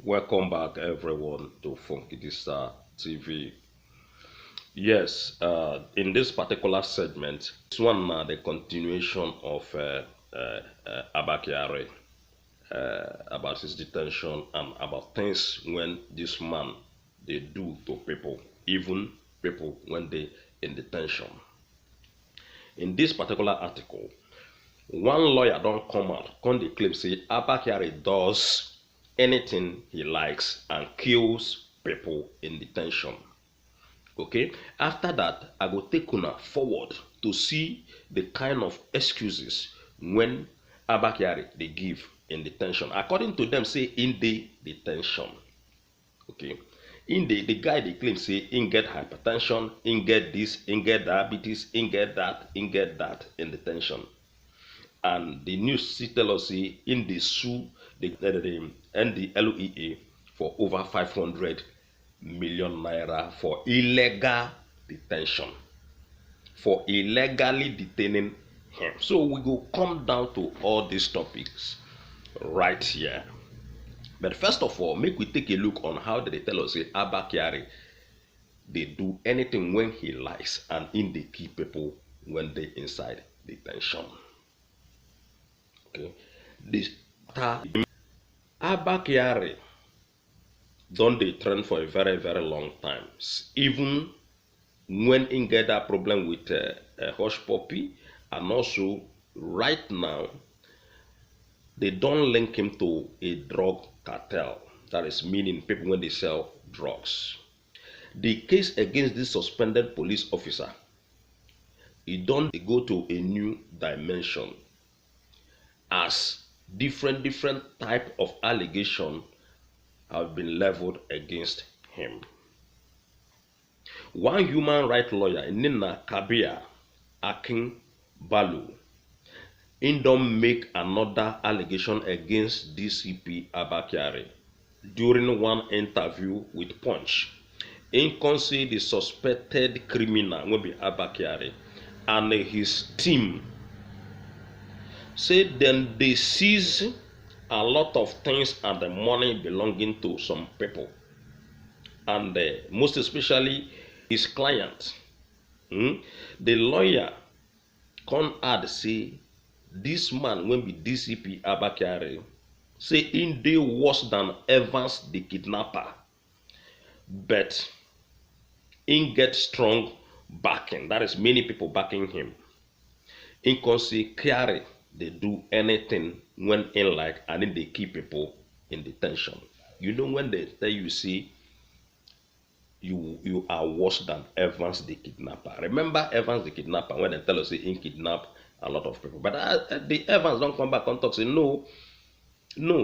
Welcome back, everyone, to Funky TV. Yes, in this particular segment, this one the continuation of Abba Kyari, about his detention and about things when this man they do to people, even people when they in detention. In this particular article, one lawyer don't come out, come the claim say Abba Kyari does anything he likes and kills people in detention. Okay, after that, I go take una forward to see the kind of excuses when Abba Kyari they give in detention. According to them, say in the detention. Okay, in the guy they claim say in get hypertension, in get this, in get diabetes, in get that in detention. And the news tell us say in the sue the NDLEA for over 500 million naira for illegal detention, for illegally detaining him. So we go come down to all these topics right here. But first of all, make we take a look on how they tell us say Abba Kyari they do anything when he likes and in they keep people when they inside detention. Okay, this Abba Kyari don dey trend for a very long time. Even when he get that problem with hush puppy, and also right now they don't link him to a drug cartel. That is meaning people when they sell drugs. The case against this suspended police officer, it don't go to a new dimension as different type of allegation have been leveled against him. One human rights lawyer, Nina Kabia Akin Balu, in don't make another allegation against DCP Abba Kyari during one interview with Punch. In say the suspected criminal will be Abba Kyari and his team say then they seize a lot of things and the money belonging to some people, and most especially his client. The lawyer can add say this man will be DCP Abba Kyari say in dey worse than Evans the kidnapper, but in get strong backing, that is many people backing him. In can say Kyari they do anything when in like and then they keep people in detention. You know when they tell you see you are worse than Evans the kidnapper. Remember Evans the kidnapper when they tell us he kidnap a lot of people. But the Evans don't come back and talk say no,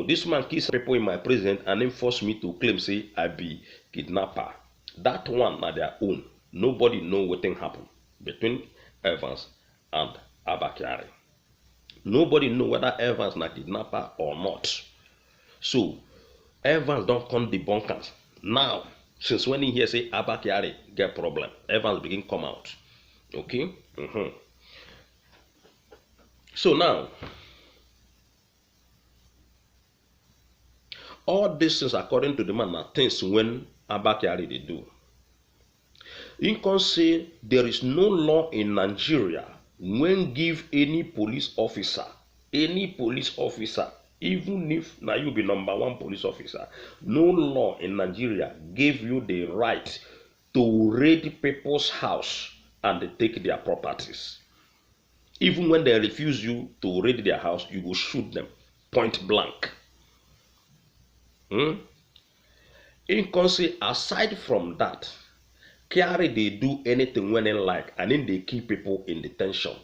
this man kills people in my prison and then force me to claim say I be kidnapper. That one na their own. Nobody know what thing happen between Evans and Abba Kyari. Nobody know whether Evans na kidnapper or not. So Evans don't come debunkers. Now, since when he hear say Abba Kyari get problem, Evans begin come out. Okay? So now, all these things according to the man are things when Abba Kyari they do. You can say there is no law in Nigeria when give any police officer, even if now you be #1 police officer, no law in Nigeria gave you the right to raid people's house and they take their properties. Even when they refuse you to raid their house, you will shoot them point blank. In can say aside from that, Kyari they do anything when they like and then they keep people in detention.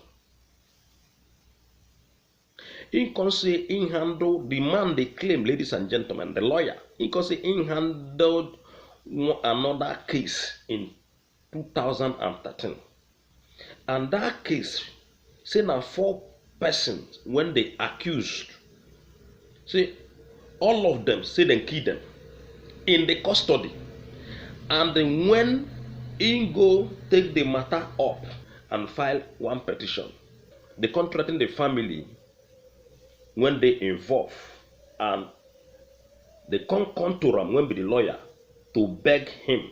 In can say in handle the man they claim, ladies and gentlemen, the lawyer, in can say in handled another case in 2013. And that case say now 4 persons when they accused, say all of them say they kill them in the custody. And then when in go take the matter up and file one petition, they contracting the family when they involve and They can't come to him when be the lawyer to beg him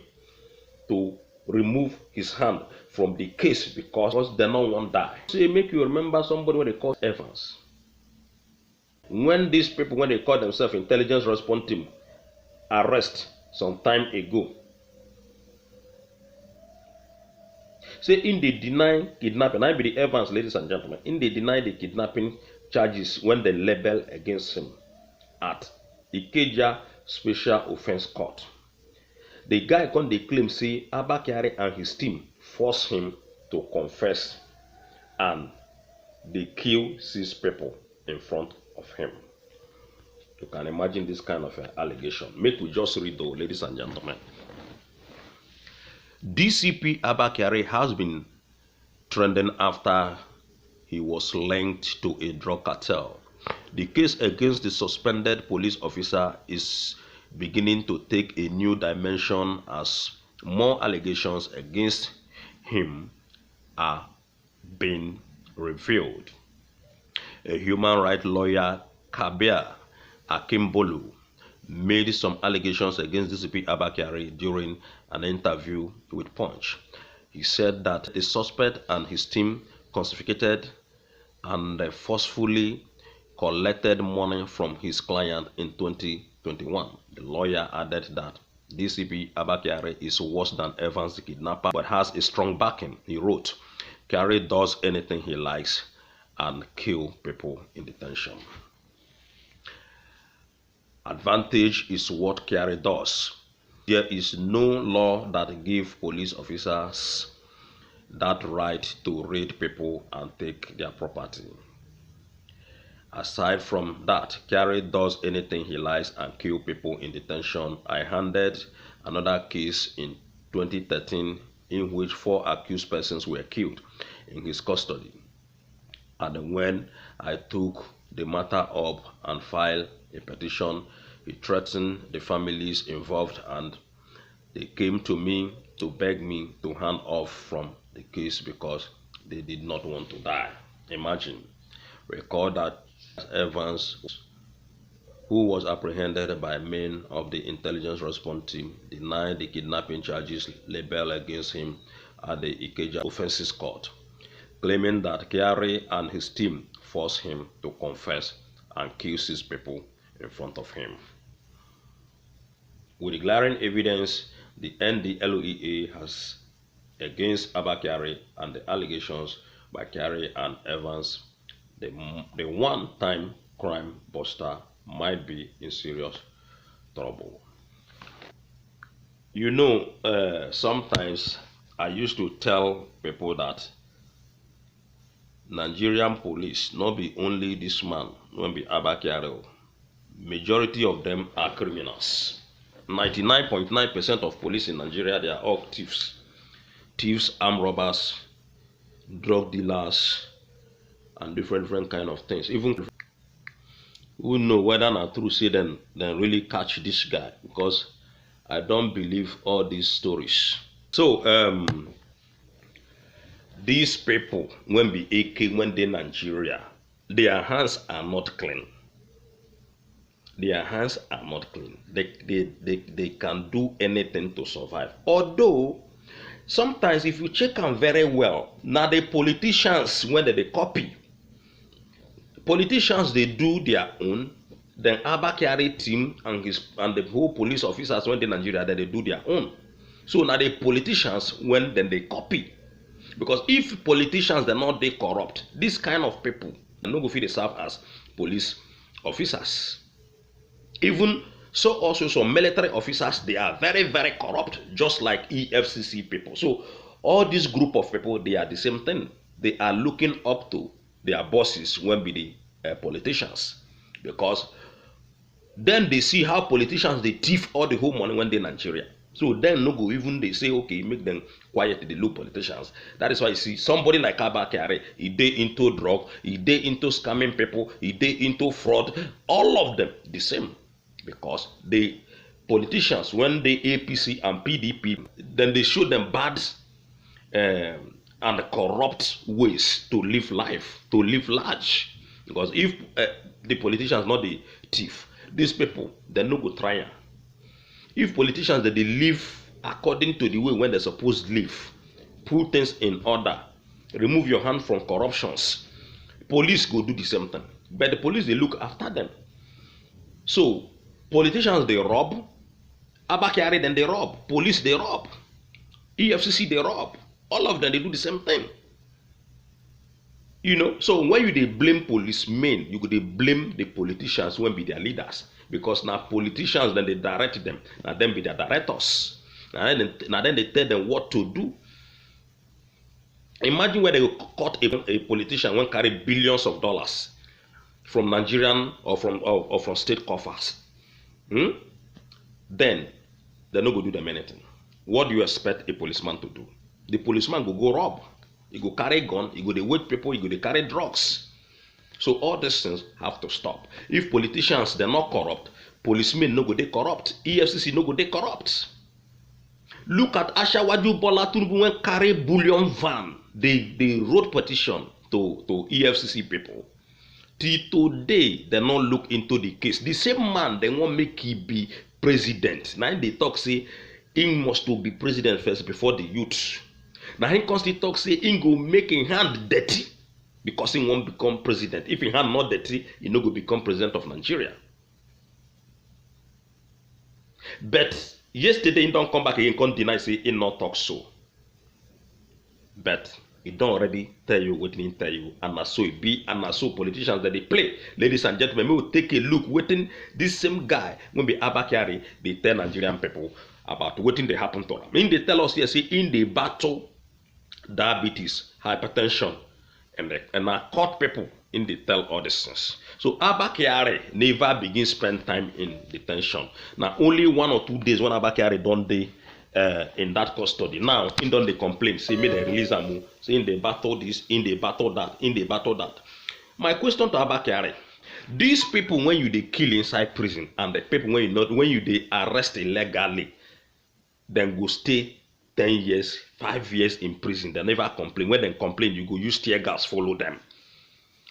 to remove his hand from the case because they don't want to die. So make you remember somebody when they call Evans. When these people, when they call themselves intelligence response team, arrest some time ago. Say in they deny kidnapping, I be the Evans, ladies and gentlemen, in they deny the kidnapping charges when they label against him at Ikeja Special Offense Court. The guy can they claim say Abba Kyari and his team force him to confess and they kill 6 people in front of him. You can imagine this kind of allegation. Make we just read though, ladies and gentlemen. DCP Abba Kyari has been trending after he was linked to a drug cartel. The case against the suspended police officer is beginning to take a new dimension as more allegations against him are being revealed. A human rights lawyer, Kabir Akimbolu, made some allegations against DCP Abba Kyari during an interview with Punch. He said that the suspect and his team confiscated and forcefully collected money from his client in 2021. The lawyer added that DCP Abba Kyari is worse than Evans the kidnapper but has a strong backing. He wrote, Kyari does anything he likes and kill people in detention. Advantage is what Kyari does. There is no law that gives police officers that right to raid people and take their property. Aside from that, Kyari does anything he likes and kill people in detention. I handled another case in 2013 in which 4 accused persons were killed in his custody. And when I took the matter up and filed a petition, he threatened the families involved and they came to me to beg me to hand off from the case because they did not want to die. Imagine. Recall that Evans, who was apprehended by men of the intelligence response team, denied the kidnapping charges labeled against him at the Ikeja Offenses Court, claiming that Kyari and his team forced him to confess and kill 6 people in front of him. With the glaring evidence, the NDLEA has against Abba Kyari and the allegations by Kyari and Evans, the one-time crime buster might be in serious trouble. You know, sometimes I used to tell people that Nigerian police, not be only this man, not be Abba Kyari, majority of them are criminals. 99.9% of police in Nigeria, they are all thieves. Thieves, armed robbers, drug dealers, and different kind of things. Even who know whether not true say then really catch this guy, because I don't believe all these stories. So these people, when be AK, when they Nigeria, their hands are not clean. Their hands are not clean. They can do anything to survive. Although sometimes if you check them very well, now the politicians, when they copy, politicians they do their own, then Abba Kyari team and the whole police officers when they Nigeria, then they do their own. So now the politicians when then they copy. Because if politicians they're not they corrupt, this kind of people are not going to serve as police officers. Even so, also some military officers, they are very corrupt, just like EFCC people. So all this group of people, they are the same thing. They are looking up to their bosses when be the politicians, because then they see how politicians they thief all the whole money when they in Nigeria. So then no go even they say okay, make them quiet, the low politicians. That is why you see somebody like Abba Kyari, he dey into drug, he dey into scamming people, he dey into fraud, all of them the same. Because the politicians, when they APC and PDP, then they show them bad and corrupt ways to live life, to live large. Because if the politicians not the thief, These people, they no go try. If politicians that they live according to the way when they're supposed to live, put things in order, remove your hand from corruptions, police go do the same thing. But the police, they look after them. So politicians, they rob. Abba Kyari, then they rob. Police, they rob. EFCC, they rob. All of them, they do the same thing. You know, so when you they blame policemen, you could they blame the politicians when be their leaders. Because now politicians, then they direct them. Now them be their directors. Now then they tell them what to do. Imagine when they caught a politician when carry billions of dollars from Nigerian or from state coffers. Then they're not going to do them anything. What do you expect a policeman to do? The policeman go rob. He go carry gun. He go they wait people. He go they carry drugs. So all these things have to stop. If politicians they're not corrupt, policemen no go they corrupt. EFCC no go they corrupt. Look at Ashawaju Bola Tinubu when carry bullion van. They wrote petition to EFCC people. Till today, they not look into the case. The same man, they won't make he be president. Now they talk say, he must to be president first before the youth. Now he constantly talk say, he go make his hand dirty because he won't become president. If his hand not dirty, he no go become president of Nigeria. But yesterday, he don't come back again, can't deny say he not talk so. But he don't already tell you what he tell you, and so it be, and so politicians that they play. Ladies and gentlemen, we will take a look waiting this same guy when be Abba Kyari, they tell Nigerian people about what they happen to them. They tell us here, say in the battle, diabetes, hypertension, and I caught people in the tell all these things. So Abba Kyari never begin spend time in detention. Now only 1 or 2 days when Abba Kyari don't they in that custody. Now, in don't they complain, say me they release them, say in they battle this, in they battle that, in they battle that. My question to Abba Kyari, these people when you they kill inside prison, and the people when you they arrest illegally, then go stay 10 years, 5 years in prison. They never complain. When they complain, you go use tear gas, follow them.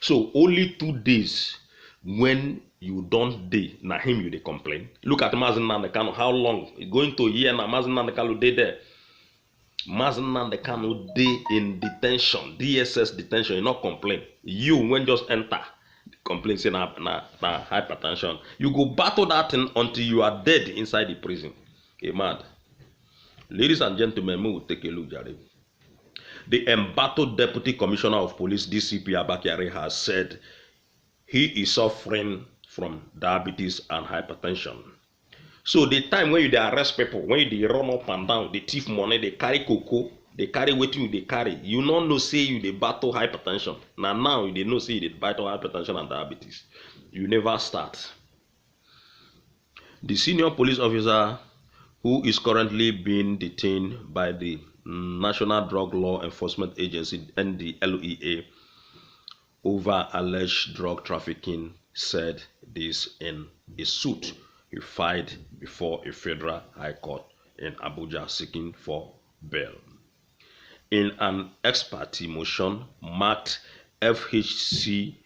So only 2 days when you don't day, na him you they complain. Look at Mazen Nandekano, how long? Going to a year now, Mazen Nandekano day there. Mazen Nandekano day in detention, DSS detention, you not complain. You, when just enter, complain, say na hypertension. You go battle that thing until you are dead inside the prison. Okay, mad. Ladies and gentlemen, we will take a look at it. The embattled Deputy Commissioner of Police, DCP Abba Kyari, has said he is suffering from diabetes and hypertension. So the time when you they arrest people, when you they run up and down, they thief money, they carry cocoa, they carry wetin they carry, you not know say you they battle hypertension. Now you they know say you they battle hypertension and diabetes. You never start. The senior police officer who is currently being detained by the National Drug Law Enforcement Agency, NDLEA, over alleged drug trafficking, said this in a suit he filed before a federal high court in Abuja seeking for bail. In an ex parte motion marked FHC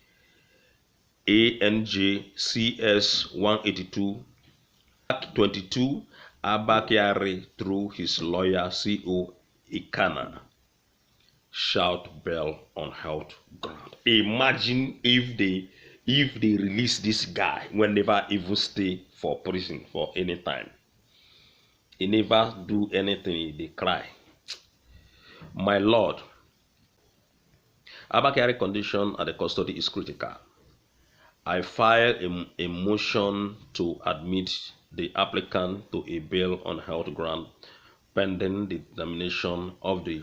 ANJ CS 182 22, Abba Kyari through his lawyer CO Ikana shout bail on health ground. Imagine if they release this guy when never even stay for prison for any time. He never do anything, they cry. My lord, Abba Kyari condition at the custody is critical. I filed a motion to admit the applicant to a bail on health ground pending the determination of the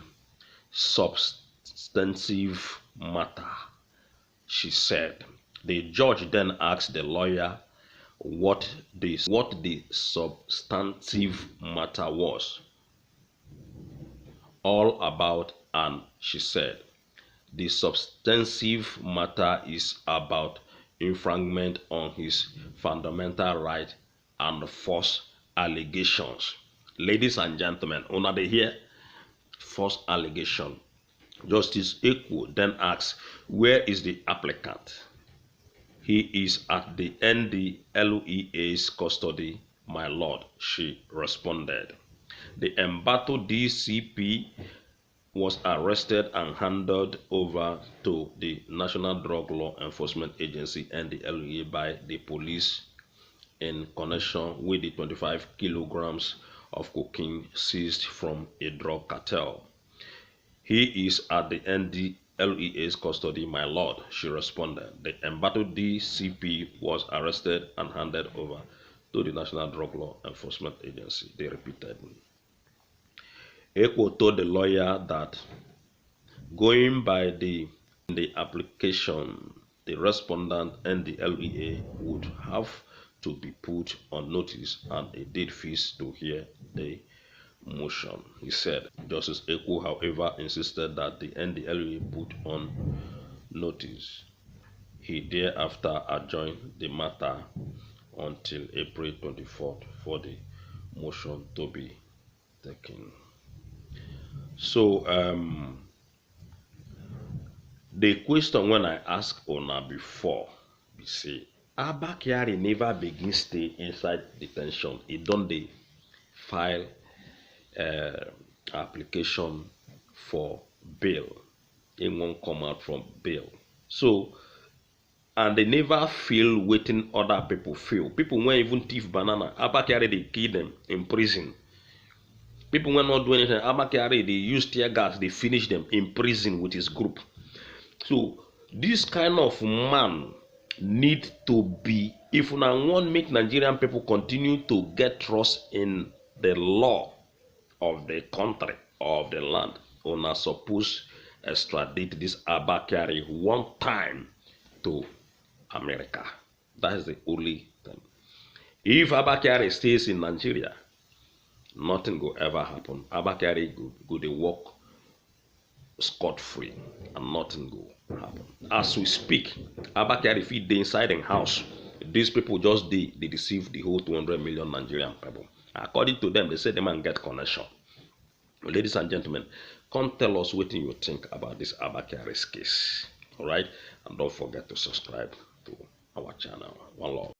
substantive matter, she said. The judge then asked the lawyer what the substantive matter was all about, and she said the substantive matter is about infringement on his fundamental right and false allegations. Ladies and gentlemen, una dey hear false allegation. Justice Ekwo then asks, where is the applicant? He is at the NDLEA's custody, my lord, she responded. The embattled DCP was arrested and handed over to the National Drug Law Enforcement Agency NDLEA by the police in connection with the 25 kilograms of cocaine seized from a drug cartel. He is at the NDLEA's custody, my lord, she responded. The embattled DCP was arrested and handed over to the National Drug Law Enforcement Agency, they repeated. Ekwo told the lawyer that going by the application, the respondent NDLEA would have to be put on notice and a date fixed to hear the motion. He said, Justice Ekwo, however, insisted that the NDLEA put on notice. He thereafter adjourned the matter until April 24th for the motion to be taken. So, the question when I asked Ona before, we say, Abba Kyari never begin stay inside detention. He don't they file application for bail. He won't come out from bail. So, and they never feel waiting other people feel. People won't even thief banana. Abba Kyari, they kill them in prison. People were not doing anything. Abba Kyari, they use tear gas, they finish them in prison with his group. So this kind of man need to be, if una want make Nigerian people continue to get trust in the law of the country, of the land, una suppose extradite this Abba Kyari one time to America. That is the only thing. If Abba Kyari stays in Nigeria, nothing will ever happen. Abba Kyari go to work scot-free and nothing will happen. As we speak, Abba Kyari fit dey inside the house. These people just they deceive the whole 200 million Nigerian people. According to them, they say the man get connection. Ladies and gentlemen, come tell us what you think about this Abba Kyari's case. Alright? And don't forget to subscribe to our channel. One love.